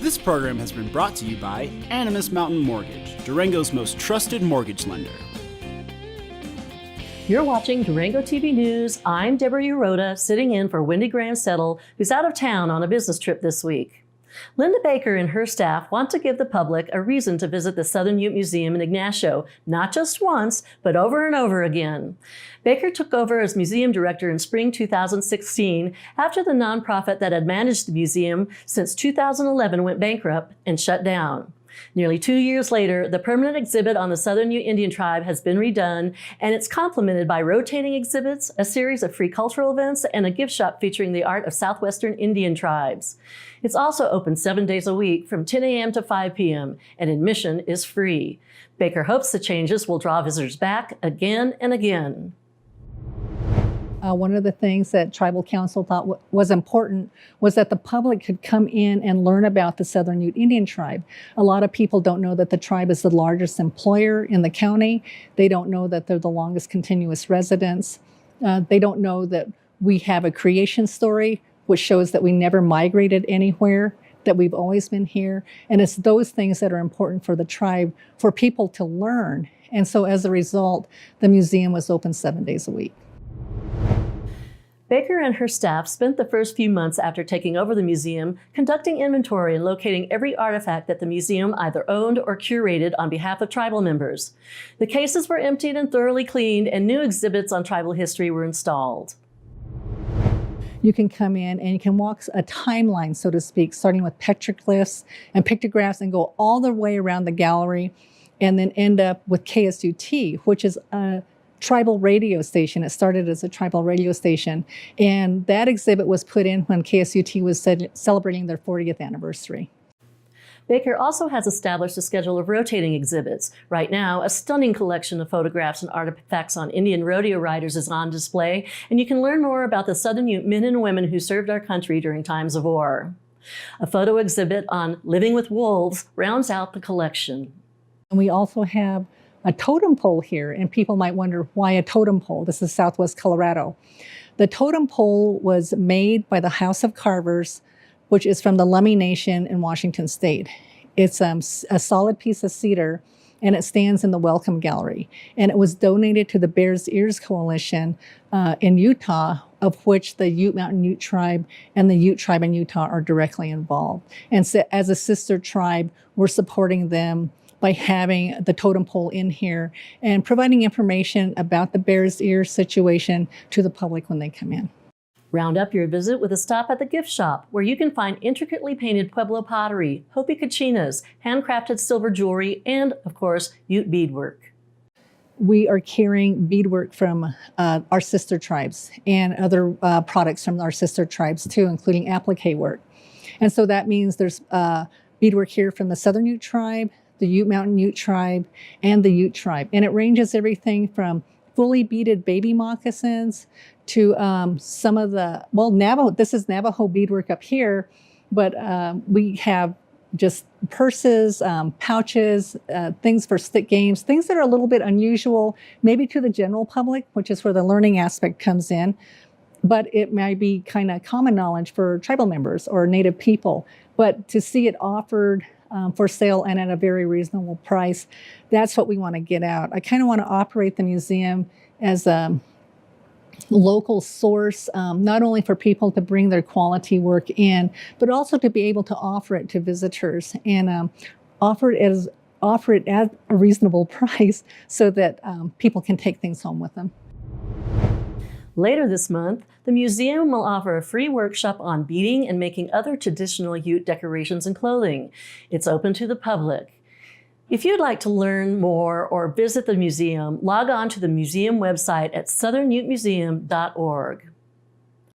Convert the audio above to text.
This program has been brought to you by Animas Mountain Mortgage, Durango's most trusted mortgage lender. You're watching Durango TV News. I'm Deborah Uroda, sitting in for Wendy Settle, who's out of town on a business trip this week. Linda Baker and her staff want to give the public a reason to visit the Southern Ute Museum in Ignacio, not just once, but over and over again. Baker took over as museum director in spring 2016 after the nonprofit that had managed the museum since 2011 went bankrupt and shut down. Nearly 2 years later, the permanent exhibit on the Southern Ute Indian tribe has been redone, and it's complemented by rotating exhibits, a series of free cultural events, and a gift shop featuring the art of Southwestern Indian tribes. It's also open 7 days a week from 10 a.m. to 5 p.m., and admission is free. Baker hopes the changes will draw visitors back again and again. One of the things that Tribal Council thought was important was that the public could come in and learn about the Southern Ute Indian tribe. A lot of people don't know that the tribe is the largest employer in the county. They don't know that they're the longest continuous residents. They don't know that we have a creation story, which shows that we never migrated anywhere, that we've always been here. And it's those things that are important for the tribe, for people to learn. And so as a result, the museum was open 7 days a week. Baker and her staff spent the first few months after taking over the museum conducting inventory and locating every artifact that the museum either owned or curated on behalf of tribal members. The cases were emptied and thoroughly cleaned, and new exhibits on tribal history were installed. You can come in and you can walk a timeline, so to speak, starting with petroglyphs and pictographs and go all the way around the gallery and then end up with KSUT, which is a tribal radio station. It started as a tribal radio station, and that exhibit was put in when KSUT was celebrating their 40th anniversary. Baker also has established a schedule of rotating exhibits. Right now, a stunning collection of photographs and artifacts on Indian rodeo riders is on display, and you can learn more about the Southern Ute men and women who served our country during times of war. A photo exhibit on living with wolves rounds out the collection. And we also have a totem pole here, and people might wonder why a totem pole. This is Southwest Colorado. The totem pole was made by the House of Carvers, which is from the Lummi Nation in Washington State. It's a solid piece of cedar, and it stands in the Welcome Gallery. And it was donated to the Bears Ears Coalition in Utah, of which the Ute Mountain Ute tribe and the Ute tribe in Utah are directly involved. And so as a sister tribe, we're supporting them by having the totem pole in here and providing information about the Bears Ears situation to the public when they come in. Round up your visit with a stop at the gift shop, where you can find intricately painted Pueblo pottery, Hopi cachinas, handcrafted silver jewelry, and, of course, Ute beadwork. We are carrying beadwork from our sister tribes and other products from our sister tribes too, including applique work. And so that means there's beadwork here from the Southern Ute tribe, the Ute Mountain Ute tribe, and the Ute tribe. And it ranges everything from fully beaded baby moccasins to some of the, well, Navajo, this is Navajo beadwork up here, but we have just purses, pouches, things for stick games, things that are a little bit unusual, maybe to the general public, which is where the learning aspect comes in, but it might be kind of common knowledge for tribal members or Native people. But to see it offered for sale and at a very reasonable price, that's what we want to get out. I kind of want to operate the museum as a local source, not only for people to bring their quality work in, but also to be able to offer it to visitors and offer it at a reasonable price so that people can take things home with them. Later this month, the museum will offer a free workshop on beading and making other traditional Ute decorations and clothing. It's open to the public. If you'd like to learn more or visit the museum, log on to the museum website at southernutemuseum.org.